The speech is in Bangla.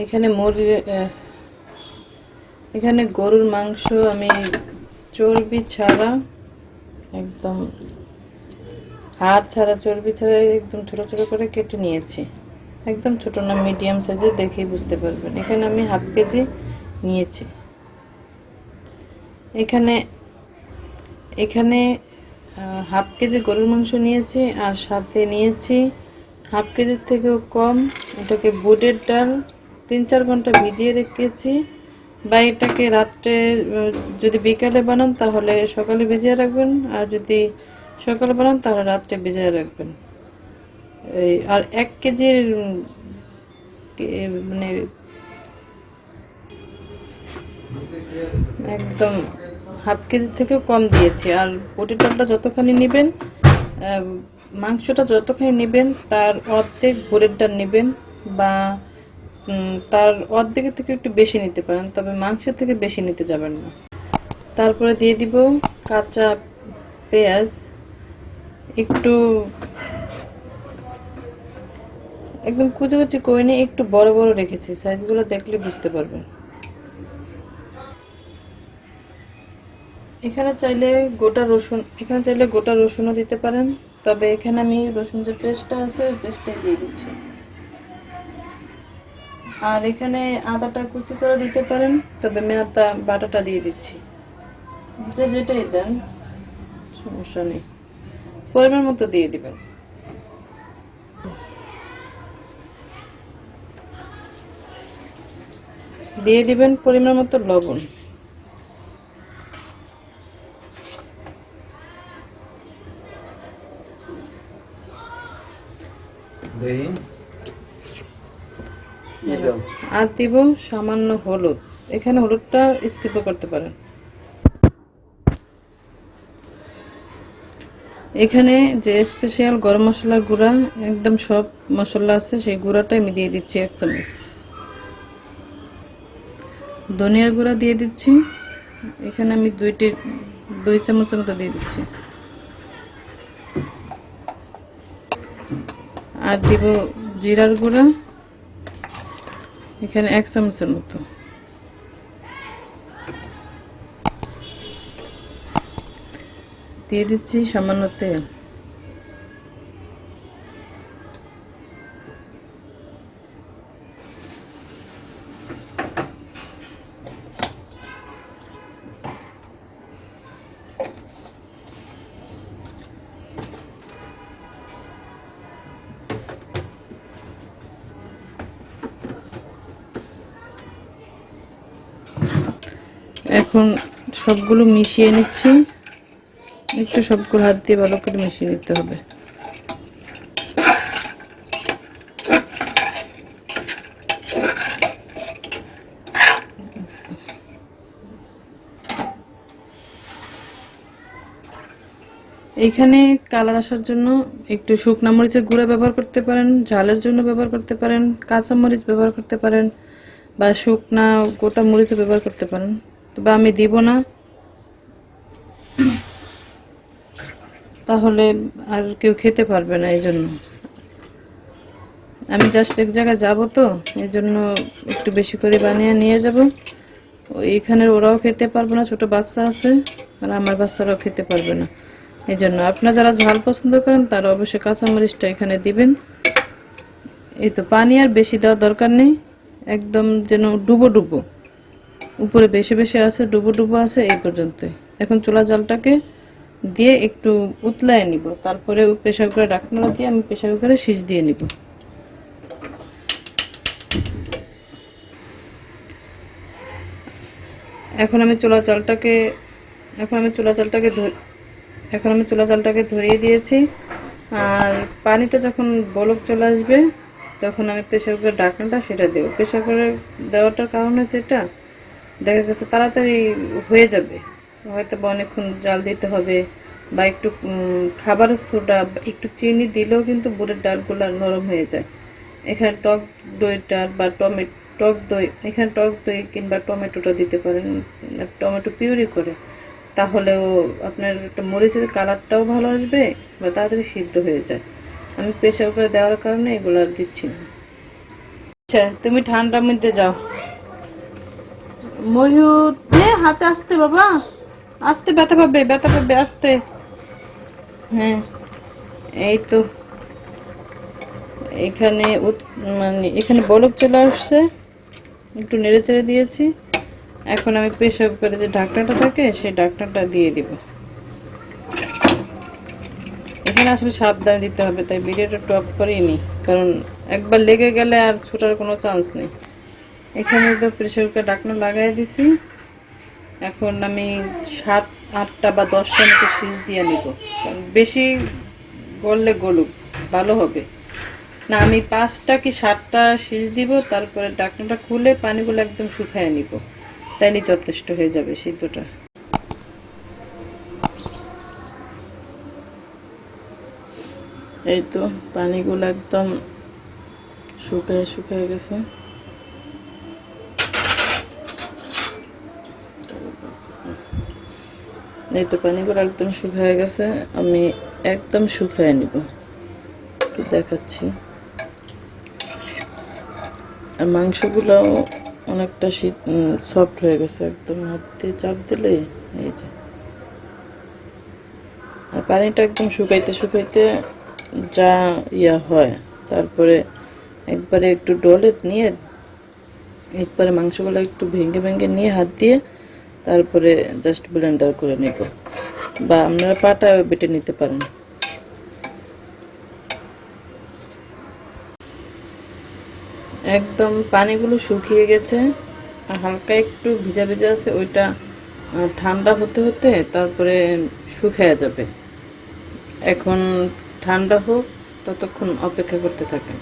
এখানে এখানে গরুর মাংস আমি চর্বি ছাড়া, একদম হাড় ছাড়া, চর্বি ছাড়া একদম ছোট ছোট করে কেটে নিয়েছি। একদম ছোট না, মিডিয়াম সাইজের, দেখেই বুঝতে পারবেন। এখানে আমি হাফ কেজি নিয়েছি। এখানে এখানে হাফ কেজি গরুর মাংস নিয়েছি, আর সাথে নিয়েছি হাফ কেজির থেকেও কম এটাকে বুটের ডাল 3-4 ঘন্টা ভিজিয়ে রেখেছি। বা এটাকে রাত্রে যদি বিকালে বানান তাহলে সকালে ভিজিয়ে রাখবেন, আর যদি সকালে বানান তাহলে রাত্রে ভিজিয়ে রাখবেন। আর 1 কেজির মানে একদম হাফ কেজির থেকেও কম দিয়েছি। আর বুটের ডালটা যতখানি নেবেন, মাংসটা যতখানি নেবেন তার অর্ধেক বুটের ডাল নেবেন, বা তার অর্ধেকের থেকে একটু বেশি নিতে পারেন, তবে মাংসের থেকে বেশি নিতে যাবেন না। তারপরে দিয়ে দিব কাঁচা পেঁয়াজ, একটু একদম কুচি কুচি করে নিয়ে একটু বড় বড় রেখেছি, সাইজগুলো দেখলে বুঝতে পারবেন। এখানে চাইলে গোটা রসুনও দিতে পারেন, তবে এখানে আমি রসুন যে পেস্টটা আছে ওই পেস্টটাই দিয়ে দিচ্ছি। আর এখানে আদাটা কুচি করে দিতে পারেন, তবে আমি আদা বাটাটা দিয়ে দিচ্ছি। যেটাই দেন সমস্যা নেই, পরিমাণ মতো দিয়ে দিবেন। দিয়ে দিবেন পরিমাণ মতো লবণ। আর দিব সামান্য হলুদ। এখানে হলুদটা স্কিপ করতে পারেন। এখানে যে স্পেশাল গরম মশলার গুঁড়া, একদম সব মশলা আছে, সেই গুঁড়াটা আমি দিয়ে দিচ্ছি 1 চামচ। ধনিয়ার গুঁড়া দিয়ে দিচ্ছি, এখানে আমি 2 চামচের মতো দিয়ে দিচ্ছি। আর দিব জিরার গুঁড়া, এখানে 1 চামচের মতো। দিয়ে দিচ্ছি সামান্য তেল। এখন সবগুলো মিশিয়ে নিচ্ছি, একটু সবগুলো হাত দিয়ে ভালো করে মিশিয়ে নিতে হবে। এইখানে কালার আসার জন্য একটু শুকনা মরিচের গুঁড়া ব্যবহার করতে পারেন, ঝালের জন্য ব্যবহার করতে পারেন, কাঁচা মরিচ ব্যবহার করতে পারেন, বা শুকনা গোটা মরিচও ব্যবহার করতে পারেন, তবে আমি দিব না, তাহলে আর কেউ খেতে পারবে না। এই জন্য আমি জাস্ট এক জায়গায় যাবো, তো এই জন্য একটু বেশি করে বানিয়ে নিয়ে যাব। এইখানে ওরাও খেতে পারবে না, ছোট বাচ্চা আছে, আর আমার বাচ্চারাও খেতে পারবে না। এই জন্য আপনারা যারা ঝাল পছন্দ করেন তারা অবশ্যই কাঁচামরিচটা এখানে দিবেন। এই তো, পানি আর বেশি দেওয়ার দরকার নেই, একদম যেন ডুবো ডুবো, উপরে বেশি বেশি আছে, ডুবো ডুবো আছে, এই পর্যন্তই। এখন চুলা জালটাকে দিয়ে একটু উতলায় নিব, তারপরে প্রেসার কুকারে ঢাকনা দিয়ে আমি প্রেসার কুকারে সিজ দিয়ে নিব। এখন আমি চুলা জালটাকে ধরিয়ে দিয়েছি। আর পানিটা যখন বলক চলে আসবে তখন আমি প্রেসার কুকারের ঢাকনাটা সেটা দেব। প্রেসার কুকারে দেওয়াটার কারণ হচ্ছে এটা দেখা গেছে তাড়াতাড়ি হয়ে যাবে, হয়তো বা অনেকক্ষণ জাল দিতে হবে, বা একটু খাবারের সোডা, একটু চিনি দিলেও কিন্তু বুটের ডালগুলো নরম হয়ে যায়। এখানে টক দইটা বা টক দই, এখানে টক দই কিংবা টমেটোটা দিতে পারেন, টমেটো পিউরি করে, তাহলেও আপনার একটা মরিচের কালারটাও ভালো আসবে, বা তাড়াতাড়ি সিদ্ধ হয়ে যায়। আমি প্রেসার কুকারে দেওয়ার কারণে এগুলো আর দিচ্ছি না। আচ্ছা তুমি ঠান্ডার মধ্যে যাও। ময়ূর দে হাতে, আসতে বাবা, আসতে, ব্যথা পাবে, ব্যথা পাবে, আসতে। হ্যাঁ এই তো এখানে মানে এখানে বলক চলে আসছে, একটু নেড়ে চেড়ে দিয়েছি। এখন আমি প্রেসার কুকারে যে ঢাকনাটা থাকে সেই ঢাকনাটা দিয়ে দিব। এখানে আসলে সাবধানে দিতে হবে, তাই ভিডিওটা টপ করিনি, কারণ একবার লেগে গেলে আর ছোটার কোনো চান্স নেই। এখানে তো প্রেসার কুকার ঢাকনা লাগাই দিছি। এখন আমি 7, 8টা বা 10টা মতো সিজ দিয়ে নিব, কারণ বেশি গললে গলুক ভালো হবে না। আমি 5টা কি 7টা সিজ দিব, তারপরে ঢাকনাটা খুলে পানিগুলো একদম শুকায় নিব, তাইলে যথেষ্ট হয়ে যাবে সিদ্ধটা। এই তো পানিগুলো একদম শুকায় শুকায় গেছে। এই তো পানিগুলো একদম শুকায় গেছে, আমি একদম শুকায় নিব, একটু দেখাচ্ছি। আর মাংসগুলোও অনেকটা সফট হয়ে গেছে, একদম হাত দিয়ে চাপ দিলে এই যে। আর পানিটা একদম শুকাইতে শুকাইতে যা ইয়া হয়, তারপরে একবারে একটু ডলে নিয়ে একবারে মাংসগুলো একটু ভেঙে ভেঙে নিয়ে হাত দিয়ে তারপরে জাস্ট ব্লেন্ডার করে নেব, বা আপনারা পাটায় বেটে নিতে পারেন। একদম পানিগুলো শুকিয়ে গেছে, আর হালকা একটু ভিজা ভিজা আছে, ওইটা ঠান্ডা হতে হতে তারপরে শুকিয়ে যাবে। এখন ঠান্ডা হোক, ততক্ষণ অপেক্ষা করতে থাকেন।